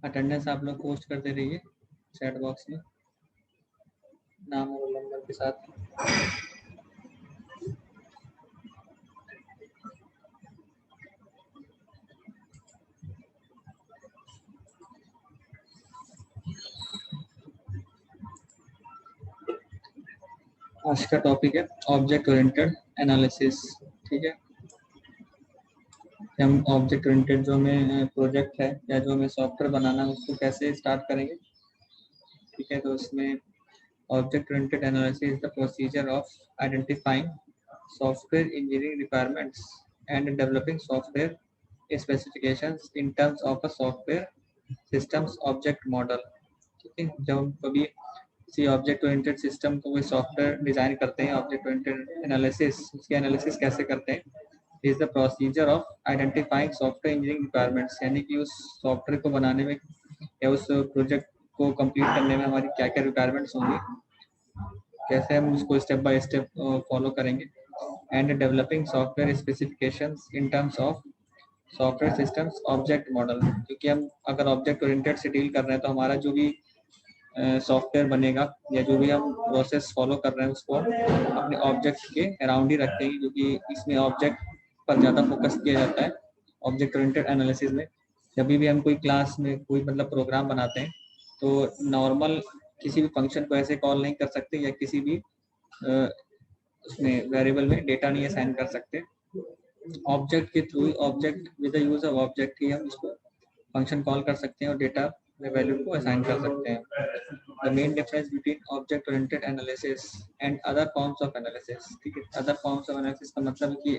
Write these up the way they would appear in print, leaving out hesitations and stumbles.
Attendance आप लोग post करते रहिए चैट बॉक्स में नाम और नंबर के साथ। आज का टॉपिक है ऑब्जेक्ट ओरिएंटेड एनालिसिस। ठीक है, हम ऑब्जेक्ट ओरिएंटेड जो हमें प्रोजेक्ट है या जो हमें सॉफ्टवेयर बनाना है उसको कैसे स्टार्ट करेंगे। ठीक है, तो इसमें object oriented analysis is the procedure of identifying software engineering requirements and developing software specifications in terms of a software systems object model. ठीक है, जब हम कभी सी ऑब्जेक्ट ओरिएंटेड सिस्टम को कोई सॉफ्टवेयर डिजाइन करते हैं, ऑब्जेक्ट ओरिएंटेड एनालिसिस, उसके एनालिसिस कैसे करते हैं, is the procedure of identifying software engineering requirements, यानी कि उस सॉफ्टवेयर को बनाने में या उस प्रोजेक्ट को कंप्लीट करने में हमारी क्या क्या रिक्वायरमेंट्स होंगी, कैसे हम उसको स्टेप बाय स्टेप फॉलो करेंगे, and developing software specifications in terms of software systems object model, क्योंकि हम अगर ऑब्जेक्ट ओरिएंटेड से डील कर रहे हैं तो हमारा जो भी सॉफ्टवेयर बनेगा या जो भी हम प्रोसेस फॉलो कर रहे हैं उसको अपने ऑब्जेक्ट के अराउंड ही रखते हैं, क्योंकि इसमें ऑब्जेक्ट पर ज़्यादा फोकस किया जाता है ऑब्जेक्ट ओरिएंटेड एनालिसिस में। जब भी हम कोई क्लास में कोई मतलब प्रोग्राम बनाते हैं तो नॉर्मल किसी भी फंक्शन को ऐसे कॉल नहीं कर सकते या किसी भी उसमें वेरिएबल में डेटा नहीं असाइन कर सकते। ऑब्जेक्ट के थ्रू, object with the use of object ही हम इसको फंक्शन कॉल कर सकते हैं और डेटा में वैल्यू को असाइन कर सकते हैं। The main difference between object oriented analysis and other forms of analysis, ठीक है, अदर फॉर्म्स ऑफ एनालिसिस का मतलब है कि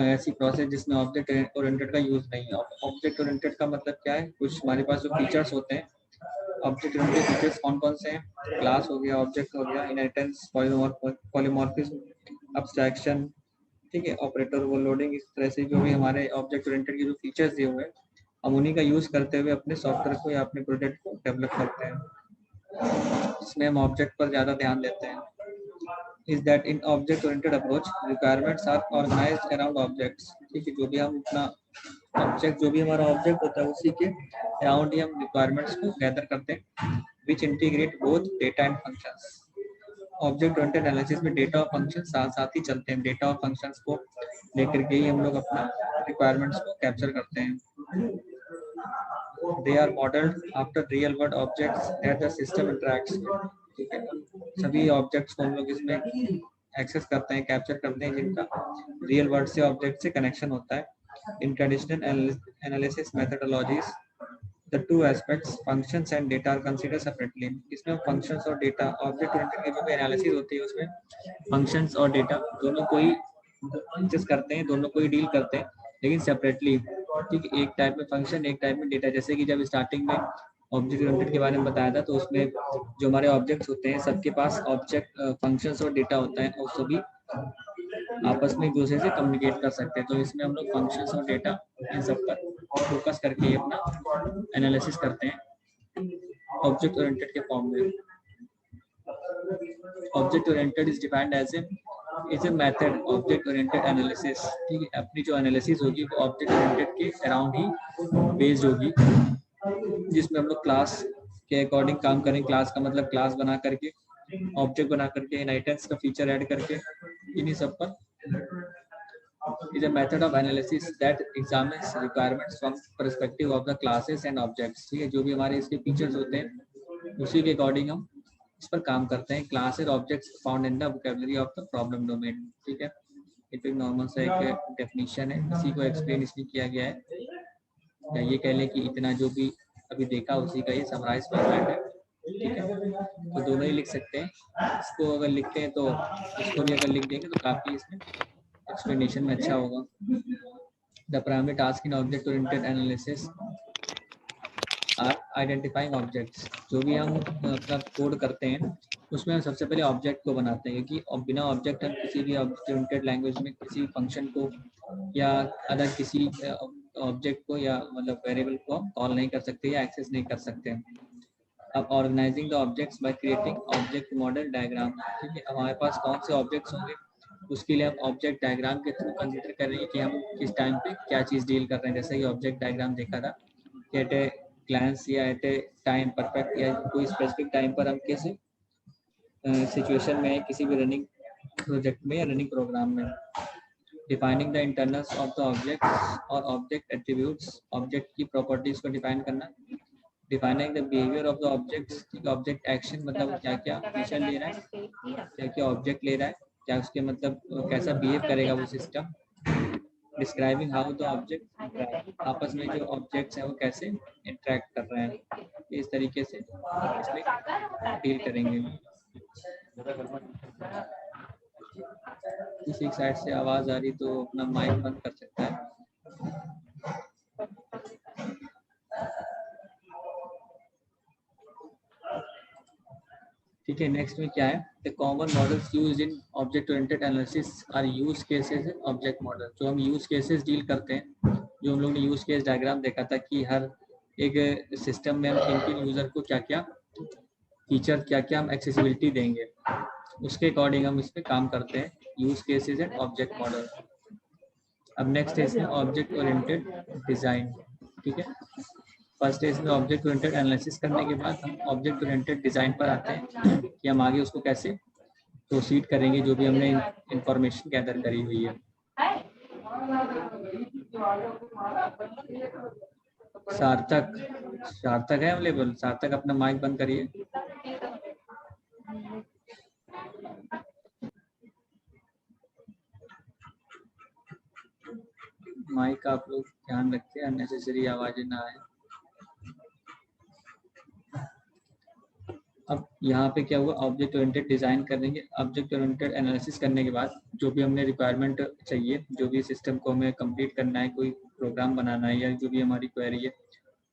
ऐसी प्रोसेस जिसमें ऑब्जेक्ट ओरिएंटेड का यूज नहीं है। ऑब्जेक्ट ओरिएंटेड का मतलब क्या है, कुछ हमारे पास जो फीचर्स होते हैं, ऑब्जेक्ट ओरिएंटेड फीचर्स कौन कौन से हैं, क्लास हो गया, ऑब्जेक्ट हो गया, इनहेरिटेंस, पॉलीमॉर्फिज्म, अब्स्ट्रैक्शन, ठीक है, ऑपरेटर ओवरलोडिंग, इस तरह से जो भी हमारे ऑब्जेक्ट ओरिएंटेड के जो फीचर्स दिए हुए हैं हम उन्हीं का यूज करते हुए अपने सॉफ्टवेयर को या अपने प्रोजेक्ट को डेवलप करते हैं। इसमें हम ऑब्जेक्ट पर ज़्यादा ध्यान देते हैं। Is that in object oriented approach requirements are organised around objects, ठीक है, जो भी हम अपना ऑब्जेक्ट, जो भी हमारा ऑब्जेक्ट होता है उसी के अराउंड ही हम रिक्वायरमेंट्स को गैदर करते हैं, which integrate both data and functions. Object oriented analysis में डेटा और फंक्शन साथ साथ ही चलते हैं, डेटा और फंक्शंस को लेकर के ही हम लोग अपना रिक्वायरमेंट्स को कैप्चर करते हैं। They are modelled after real world objects that the system interacts with, ठीक है, सभी ऑब्जेक्ट्स को हम लोग इसमें एक्सेस करते हैं, कैप्चर करते हैं जिनका रियल वर्ल्ड से ऑब्जेक्ट से कनेक्शन होता है। In traditional analysis methodologies the two aspects functions and data are considered separately, इसमें functions और data ऑब्जेक्ट ओरिएंटेड की जो भी एनालिसिस होती है उसमें functions और data दोनों को ही एक्सेस करते हैं, दोनों को ही डील करते हैं, लेकिन सेपरेटली, ठीक, एक टाइप में फंक्शन, एक टाइप में डेटा। जैसे कि जब स्टार्टिंग में ऑब्जेक्ट ओरिएंटेड के बारे में बताया था तो उसमें जो हमारे ऑब्जेक्ट्स होते हैं सबके पास ऑब्जेक्ट फंक्शंस और डेटा होता है और सभी आपस में एक दूसरे से कम्युनिकेट कर सकते हैं। तो इसमें हम लोग फंक्शंस और डेटा इन सब पर फोकस करके अपना एनालिसिस करते हैं ऑब्जेक्ट ओरिएंटेड के फॉर्म में। Object oriented is defined as a method object oriented analysis, ठीक है, अपनी जो एनालिसिस होगी वो ऑब्जेक्ट ओरिएंटेड के अराउंड ही बेस्ड होगी, जिसमें हम लोग क्लास के अकॉर्डिंग काम करें। क्लास का मतलब क्लास बना करके, ऑब्जेक्ट बना करके, इनहेरिटेंस का फीचर ऐड करके, इन्हीं सब पर is a method of analysis that examines requirements from perspective of the classes and objects, ठीक है, जो भी हमारे इसके फीचर्स होते हैं उसी के अकॉर्डिंग हम इस पर काम करते हैं। Classes objects found in the vocabulary of the problem domain, ठीक है, ये तो नॉर्मल सा एक डेफिनेशन है, इसी को एक्सप्लेन इसमें किया गया है, या ये कह लें कि इतना जो भी अभी देखा उसी का ये समराइज फॉर्मेट है, ठीक है, तो दोनों ही लिख सकते हैं। इसको अगर लिखते हैं तो इसको भी अगर लिख देंगे तो काफ़ी इसमें एक्सप्लेनेशन में अच्छा होगा। The primary task in object oriented analysis are identifying objects, जो भी हम अपना कोड करते हैं उसमें हम सबसे पहले ऑब्जेक्ट को बनाते हैं, क्योंकि बिना ऑब्जेक्ट हम किसी भी ऑब्जेक्ट ओरिएंटेड लैंग्वेज में किसी फंक्शन को या अदर किसी ऑब्जेक्ट को या मतलब वेरिएबल को कॉल नहीं कर सकते या एक्सेस नहीं कर सकते। अब organising the objects by creating object model diagram, ठीक है, हमारे पास कौन से ऑब्जेक्ट्स होंगे उसके लिए हम ऑब्जेक्ट डायग्राम के थ्रू कंसिडर करेंगे कि हम किस टाइम पे क्या चीज़ डील कर रहे हैं। जैसे कि ऑब्जेक्ट डायग्राम देखा था कि एट ए ग्लैंस या एट ए टाइम परफेक्ट या कोई स्पेसिफिक टाइम पर हम कैसे सिचुएशन में है किसी भी रनिंग प्रोजेक्ट में या रनिंग प्रोग्राम में। Defining the internals of the objects और ऑब्जेक्ट एट्रीब्यूट्स, ऑब्जेक्ट की प्रॉपर्टीज को डिफाइन करना। Defining the behaviour of the objects, ठीक है, ऑब्जेक्ट एक्शन मतलब क्या क्या फीचर ले रहा है, क्या क्या ऑब्जेक्ट ले रहा है, क्या उसके मतलब कैसा बिहेव करेगा वो system. Describing how the object आपस में जो ऑब्जेक्ट्स हैं वो कैसे इंटरेक्ट कर रहे हैं, इस तरीके से इसमें डील करेंगे। किसी साइड से आवाज आ रही तो अपना माइक बंद कर सकता है। ठीक है, नेक्स्ट में क्या है, the common models used in object oriented analysis are use cases in object model. जो हम यूज केसेस डील करते हैं, जो हम लोग ने यूज केस डायग्राम देखा था कि हर एक सिस्टम में हम किन किन यूजर को क्या क्या फीचर, क्या क्या हम एक्सेसिबिलिटी देंगे, उसके अकॉर्डिंग हम इस पे काम करते हैं, use cases and object model. अब नेक्स्ट है इसमें ऑब्जेक्ट ओरिएंटेड डिजाइन। ठीक है, फर्स्ट है इसमें ऑब्जेक्ट ओरिएंटेड एनालिसिस करने के बाद हम ऑब्जेक्ट ओरिएंटेड डिजाइन पर आते हैं कि हम आगे उसको कैसे प्रोसीड करेंगे, जो भी हमने इंफॉर्मेशन गैदर करी हुई है। सार्थक, सार्थक है अवेलेबल? सार्थक अपना माइक बंद करिए। माइक आप लोग ध्यान रखिए, अननेसेसरी आवाजें ना आए। अब यहाँ पे क्या हुआ, ऑब्जेक्ट ओरिएंटेड डिजाइन करेंगे, ऑब्जेक्ट ओरिएंटेड एनालिसिस करने के बाद जो भी हमने रिक्वायरमेंट चाहिए, जो भी सिस्टम को हमें कंप्लीट करना है, कोई प्रोग्राम बनाना है या जो भी हमारी क्वेरी है,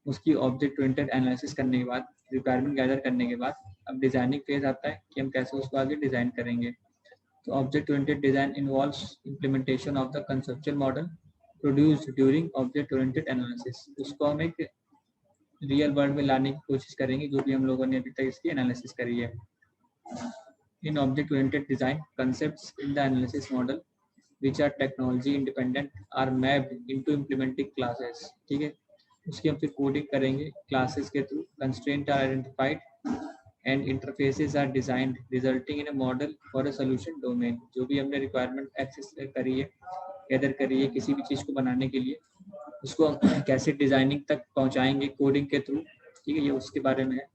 उसकी ऑब्जेक्ट ओरिएंटेड एनालिसिस करने के बाद, रिक्वायरमेंट गैदर करने के बाद अब डिजाइनिंग फेज आता है कि हम कैसे उसको आगे डिजाइन करेंगे। तो object oriented design involves implementation of the conceptual model produced during object oriented analysis. उसको हम एक रियल वर्ल्ड में लाने की कोशिश करेंगे, जो भी हम लोगों ने अभी तक इसकी एनालिसिस करी है। In object oriented design concepts in the analysis model which are technology independent are mapped into implementing classes। ठीक है, उसकी हम फिर कोडिंग करेंगे क्लासेस के through, constraints are identified and interfaces are designed resulting in a model for a solution domain। जो भी हमने रिक्वायरमेंट एक्सेस करी है, गैदर करी है किसी भी चीज को बनाने के लिए, उसको हम कैसे डिजाइनिंग तक पहुंचाएंगे कोडिंग के थ्रू। ठीक है, ये उसके बारे में है।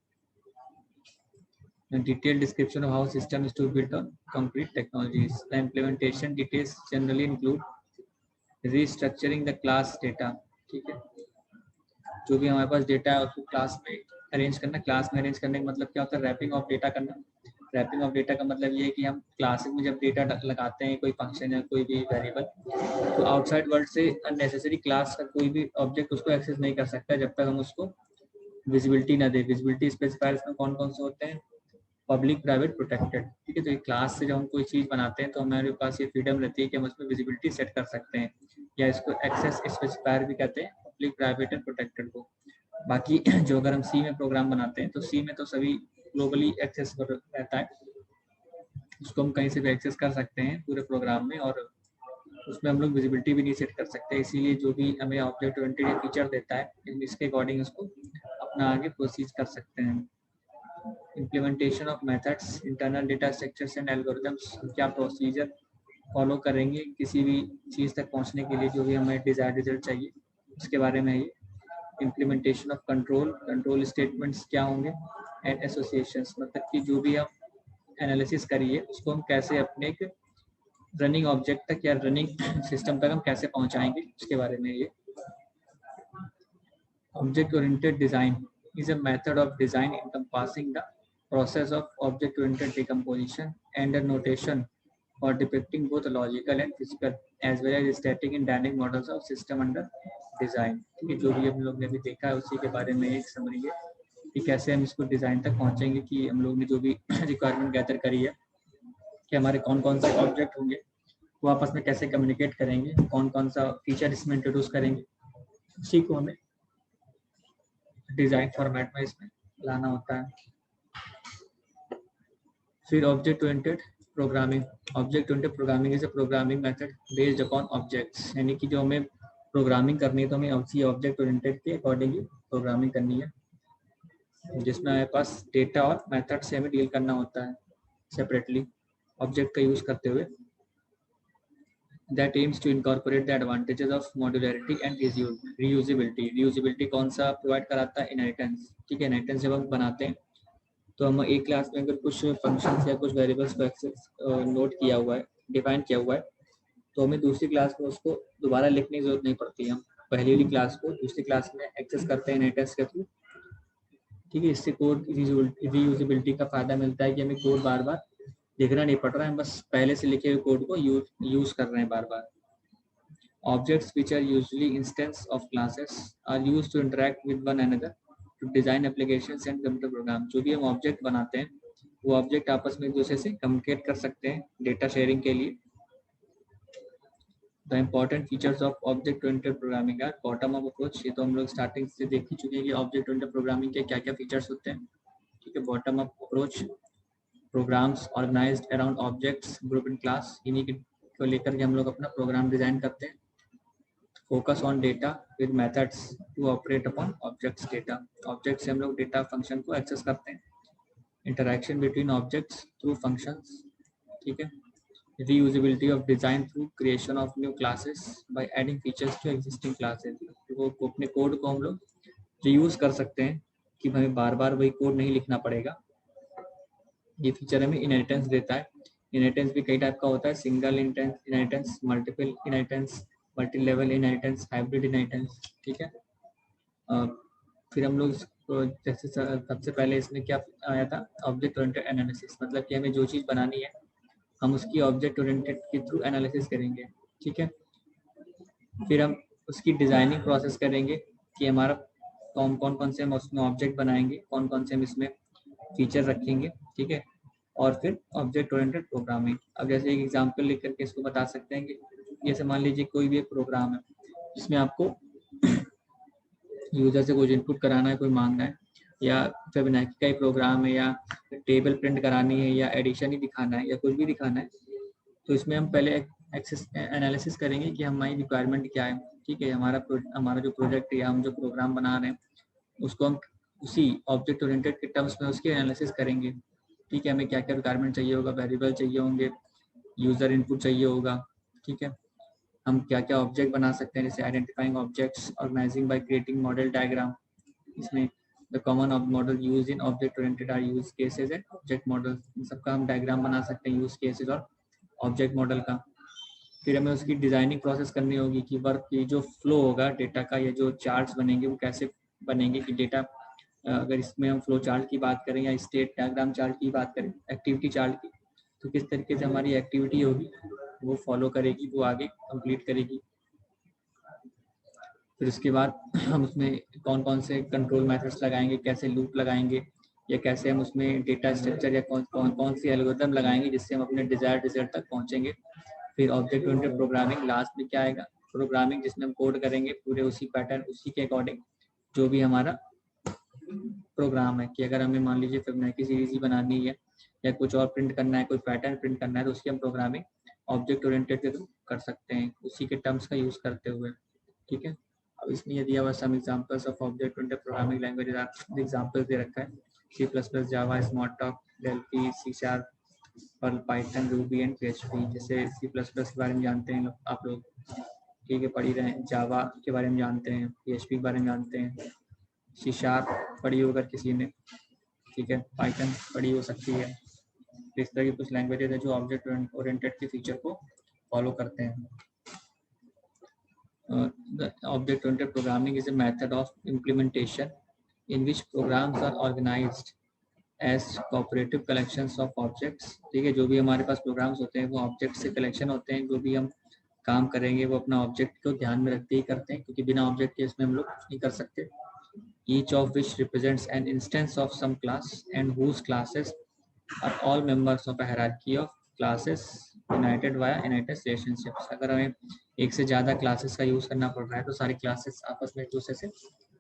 Detailed description of how system is to be built on concrete technologies. The implementation details generally include restructuring the class data। ठीक है, जो भी हमारे पास डेटा है उसको क्लास में अरेंज करना। क्लास में अरेंज करने का मतलब क्या होता है, रैपिंग ऑफ डेटा करना। रैपिंग ऑफ डेटा का मतलब ये है कि हम क्लास में जब डेटा लगाते हैं, कोई फंक्शन या कोई भी वेरिएबल, तो आउटसाइड वर्ल्ड से अननेसेसरी क्लास का कोई भी ऑब्जेक्ट उसको एक्सेस नहीं कर सकता जब तक हम उसको विजिबिलिटी ना दे। विजिबिलिटी स्पेसिफायर्स में कौन कौन से होते हैं, पब्लिक, प्राइवेट, प्रोटेक्टेड। ठीक है, तो ये क्लास से जब हम कोई चीज बनाते हैं तो हमारे पास ये फ्रीडम रहती है कि हम उसमें विजिबिलिटी सेट कर सकते हैं, या इसको एक्सेस स्पेसिफायर भी कहते हैं, पब्लिक, प्राइवेट एंड प्रोटेक्टेड को। बाकी जो अगर हम सी में प्रोग्राम बनाते हैं तो सी में तो सभी ग्लोबली एक्सेस रहता है, उसको हम कहीं से भी एक्सेस कर सकते हैं पूरे प्रोग्राम में, और उसमें हम लोग विजिबिलिटी भी नहीं सेट कर सकते। इसीलिए जो भी हमें ऑब्जेक्ट ओरिएंटेड फीचर देता है, इसके अकॉर्डिंग उसको अपना आगे प्रोसीड कर सकते हैं। Implementation of methods, internal data structures and algorithms, क्या प्रोसीजर फॉलो करेंगे किसी भी चीज़ तक पहुंचने के लिए, जो भी हमें डिजायर्ड रिजल्ट चाहिए उसके बारे में ये। Implementation of control, control statements क्या होंगे, एंड एसोसिएशंस, मतलब कि जो भी हम एनालिसिस करिए उसको हम कैसे अपने एक रनिंग ऑब्जेक्ट तक या रनिंग सिस्टम तक हम कैसे पहुंचाएंगे, उसके बारे में ये। Object oriented design is a method of design encompassing the process of object-oriented decomposition and a notation for depicting both logical and physical as well as static and dynamic models of system under design। ठीक है, जो भी हम लोग ने अभी देखा है उसी के बारे में एक समरी है कि कैसे हम इसको डिजाइन तक पहुंचेंगे, कि हम लोग ने जो भी रिक्वायरमेंट गैदर करी है कि हमारे कौन कौन से ऑब्जेक्ट होंगे, वो आपस में कैसे कम्युनिकेट करेंगे, कौन कौन सा फीचर इसमें इंट्रोड्यूस करेंगे, उसी को हमें डिजाइन फॉर्मेट में इसमें लाना होता है। फिर object oriented programming. Object oriented programming is a programming method based upon objects, यानी कि जो हमें प्रोग्रामिंग करनी है तो हमें उसी ऑब्जेक्ट ओरिएंटेड के अकॉर्डिंग ही प्रोग्रामिंग करनी है, जिसमें हमारे पास डेटा और मेथड से हमें डील करना होता है सेपरेटली ऑब्जेक्ट का यूज करते हुए। that aims to incorporate the advantages of modularity and reusability। reusability कौन सा प्रोवाइड कराता है, इनहेरिटेंस। ठीक है, इनहेरिटेंस जब हम बनाते हैं तो हम एक क्लास में अगर कुछ फंक्शंस या कुछ वेरिएबल्स को एक्सेस नोट किया हुआ है, डिफाइन किया हुआ है, तो हमें दूसरी क्लास में उसको दोबारा लिखने की जरूरत नहीं पड़ती। हम पहली वाली क्लास को दूसरी क्लास में एक्सेस करते हैं इनहेरिटेंस के थ्रू। ठीक है, इससे कोड रीयूजेबिलिटी का फायदा मिलता है कि हमें कोड बार बार लिखना नहीं पड़ रहा है, बस पहले से लिखे हुए कोड को यूज कर रहे हैं बार बार। Objects which are usually instance of classes are used to interact with one another to design applications and computer program. जो भी हम ऑब्जेक्ट बनाते हैं वो ऑब्जेक्ट आपस में एक दूसरे से कम्युनिकेट कर सकते हैं डेटा शेयरिंग के लिए। The important features of object oriented programming are bottom up approach. ये तो हम लोग स्टार्टिंग से देख ही चुके हैं कि ऑब्जेक्ट ओरिएंटेड प्रोग्रामिंग के क्या क्या फीचर्स होते हैं। ठीक है, bottom up approach, programs organised around objects, group and class, इन्हीं को लेकर के हम लोग अपना प्रोग्राम डिजाइन करते हैं। Focus on data with methods to operate upon objects data, object से हम लोग डेटा फंक्शन को एक्सेस करते हैं। Interaction between objects through functions. ठीक है, reusability of design through creation of new classes by adding features to existing classes। वो अपने कोड को हम लोग रीयूज कर सकते हैं कि हमें बार बार वही कोड नहीं लिखना पड़ेगा। ये फीचर हमें इनहेरिटेंस देता है। इनहेरिटेंस भी कई टाइप का होता है, single inheritance, multiple inheritance, multi level inheritance, hybrid inheritance. ठीक है, फिर हम लोग जैसे सबसे पहले इसमें क्या आया था, ऑब्जेक्ट ओरिएंटेड एनालिसिस, मतलब कि हमें जो चीज़ बनानी है हम उसकी ऑब्जेक्ट ओरिएंटेड के थ्रू एनालिसिस करेंगे। ठीक है, फिर हम उसकी डिज़ाइनिंग प्रोसेस करेंगे कि हमारा कौन कौन से हम उसमें ऑब्जेक्ट बनाएंगे, कौन कौन से हम इसमें फीचर रखेंगे। ठीक है, और फिर ऑब्जेक्ट ओरिएंटेड प्रोग्रामिंग। अब जैसे एक एग्जांपल लिख करके इसको बता सकते हैं कि जैसे मान लीजिए कोई भी एक प्रोग्राम है जिसमें आपको यूजर से कुछ इनपुट कराना है, कोई मांगना है, या फिबोनाची का ही प्रोग्राम है, या टेबल प्रिंट करानी है, या एडिशन ही दिखाना है, या कुछ भी दिखाना है, तो इसमें हम पहले एक्सेस एनालिसिस करेंगे कि हमारी रिक्वायरमेंट क्या है। ठीक है, हमारा जो प्रोजेक्ट या हम जो प्रोग्राम बना रहे हैं उसको हम उसी ऑब्जेक्ट ओरिएंटेड के टर्म्स में उसकी एनालिसिस करेंगे। ठीक है, हमें क्या क्या रिक्वायरमेंट चाहिए होगा, वेरिएबल चाहिए होंगे, यूज़र इनपुट चाहिए होगा। ठीक है, हम क्या क्या ऑब्जेक्ट बना सकते हैं, जैसे identifying objects, organizing by creating model diagram. इसमें the common model use in object oriented are use cases and object model. इन सबका हम डायग्राम बना सकते हैं, यूज केसेस और ऑब्जेक्ट मॉडल का। फिर हमें उसकी डिज़ाइनिंग प्रोसेस करनी होगी कि वर्क की जो फ्लो होगा डेटा का, या जो चार्ट्स बनेंगे वो कैसे बनेंगे कि डेटा, अगर इसमें हम फ्लो चार्ट की बात करें या स्टेट डायग्राम चार्ट की बात करें, एक्टिविटी चार्ट की, तो किस तरीके से हमारी एक्टिविटी होगी वो फॉलो करेगी, वो आगे कंप्लीट करेगी। फिर उसके बाद हम उसमें कौन कौन से कंट्रोल मेथड्स लगाएंगे, कैसे लूप लगाएंगे, या कैसे हम उसमें डेटा स्ट्रक्चर या कौन सी एल्गोरिथम लगाएंगे जिससे हम अपने डिजायर्ड रिजल्ट तक पहुंचेंगे। फिर ऑब्जेक्ट ओरिएंटेड प्रोग्रामिंग लास्ट में क्या आएगा, प्रोग्रामिंग जिसमें हम कोड करेंगे पूरे उसी पैटर्न, उसी के अकॉर्डिंग जो भी हमारा प्रोग्राम है। कि अगर हमें मान लीजिए फिबोनाची सीरीज ही बनानी है या कुछ और प्रिंट करना है, कोई पैटर्न प्रिंट करना है, तो उसकी हम प्रोग्रामिंग ऑब्जेक्ट ओरिएंटेड के थ्रू कर सकते हैं उसी के टर्म्स का यूज करते हुए। ठीक है, अब इसमें यदि अब some examples of object oriented programming languages are example दे रखा है, C++, Java, Smalltalk, Delphi, C#, Perl, Python, Ruby and PHP। जैसे C++ के बारे में जानते हैं आप लोग, ठीक है, पढ़ी रहे हैं। जावा के बारे में जानते हैं, PHP के बारे में जानते हैं, C# पढ़ी होकर किसी ने, ठीक है, पाइथन पढ़ी हो सकती है। तो इस तरह की कुछ लैंग्वेजेज है जो ऑब्जेक्ट ओरिएंटेड के फीचर को फॉलो करते हैं। The object-oriented programming is a method of implementation in which programs are organized as cooperative collections of objects। ठीक है, जो भी हमारे पास प्रोग्राम्स होते हैं वो ऑब्जेक्ट से कलेक्शन होते हैं, जो भी हम काम करेंगे वो अपना ऑब्जेक्ट को ध्यान में रखते ही करते हैं, क्योंकि बिना ऑब्जेक्ट के इसमें हम लोग कुछ नहीं कर सकते। Each of which represents an instance of some class and whose classes are all members of a hierarchy of classes united via inheritance relationships। अगर हमें एक से ज़्यादा क्लासेस का यूज़ करना पड़ रहा है तो सारी क्लासेस आपस में एक दूसरे से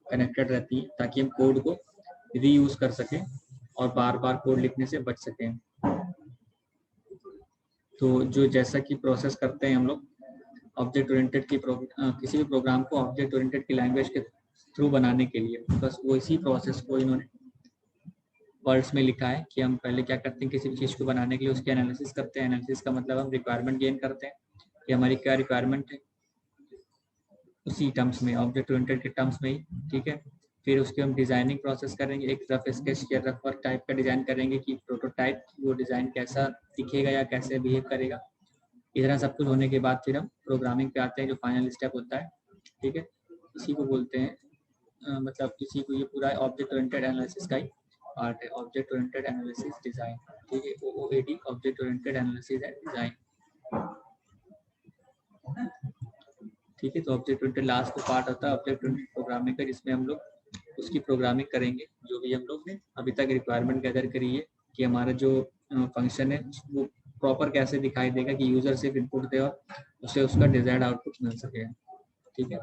कनेक्टेड रहती हैं ताकि हम कोड को रीयूज़ कर सकें और बार बार कोड लिखने से बच सकें। तो जो जैसा कि प्रोसेस करते हैं हम लोग ऑब्जेक्ट ओरिएंटेड की किसी भी प्रोग्राम को ऑब्जेक्ट ओरिएंटेड की लैंग्वेज के थ्रू बनाने के लिए, बस वो इसी प्रोसेस को इन्होंने वर्ड्स में लिखा है कि हम पहले क्या करते हैं, किसी भी चीज़ को बनाने के लिए उसकी एनालिसिस करते हैं। एनालिसिस का मतलब हम रिक्वायरमेंट गेन करते हैं कि हमारी क्या रिक्वायरमेंट है, उसी टर्म्स में, ऑब्जेक्ट ओरिएंटेड के टर्म्स में ही। ठीक है, फिर उसके हम डिज़ाइनिंग प्रोसेस करेंगे, एक रफ स्केच या रफ वर्क टाइप का डिज़ाइन करेंगे कि प्रोटोटाइप वो डिज़ाइन कैसा दिखेगा या कैसे बिहेव करेगा। इतना सब कुछ होने के बाद फिर हम प्रोग्रामिंग पे आते हैं, जो फाइनल स्टेप होता है। ठीक है, इसी को बोलते हैं मतलब इसी को, ये पूरा ऑब्जेक्ट ओरिएंटेड एनालिसिस का ही पार्ट है, ऑब्जेक्ट ओरिएंटेड एनालिसिस डिज़ाइन। ठीक है, OOAD, object oriented analysis and design. ठीक है, तो ऑब्जेक्ट ओरिएंटेड लास्ट का पार्ट होता है ऑब्जेक्ट ओरिएंटेड प्रोग्रामिंग का, जिसमें हम लोग उसकी प्रोग्रामिंग करेंगे जो भी हम लोग ने अभी तक रिक्वायरमेंट गैदर करी है कि हमारा जो फंक्शन है वो प्रॉपर कैसे दिखाई देगा कि यूजर सिर्फ इनपुट दे और उसे उसका डिजायर्ड आउटपुट मिल सके। ठीक है,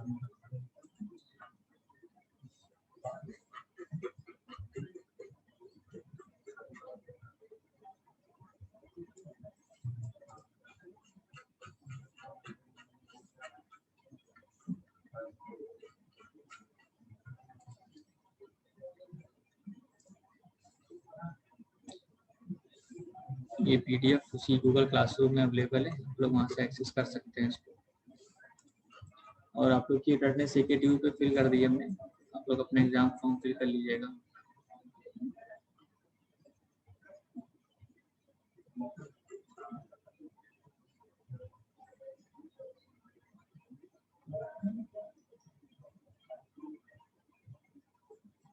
ये पीडीएफ उसी गूगल क्लासरूम में अवेलेबल है, आप लोग वहाँ से एक्सेस कर सकते हैं इसको। और आप लोग की अटेंडेंस CKTU पे फिल कर दी हमने, आप लोग अपने एग्जाम फॉर्म फिल कर लीजिएगा।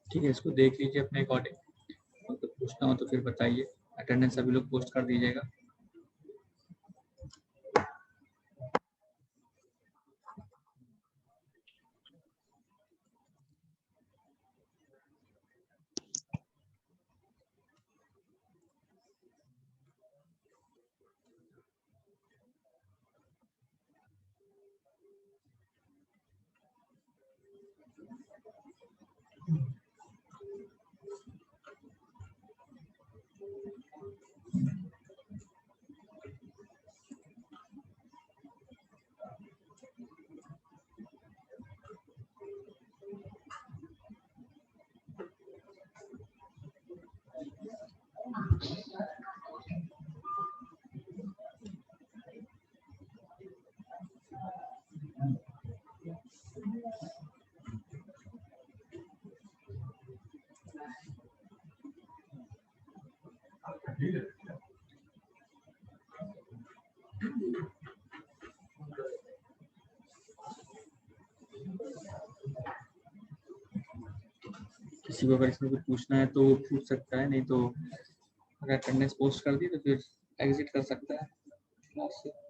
ठीक है, इसको देख लीजिए अपने अकॉर्डिंग, और तो पूछना हो तो फिर बताइए। अटेंडेंस सभी लोग पोस्ट कर दीजिएगा। किसी को अगर इसमें कुछ पूछना है तो वो पूछ सकता है, नहीं तो अगर अटेंडेंस पोस्ट कर दी तो फिर एग्जिट कर सकता है क्लास से।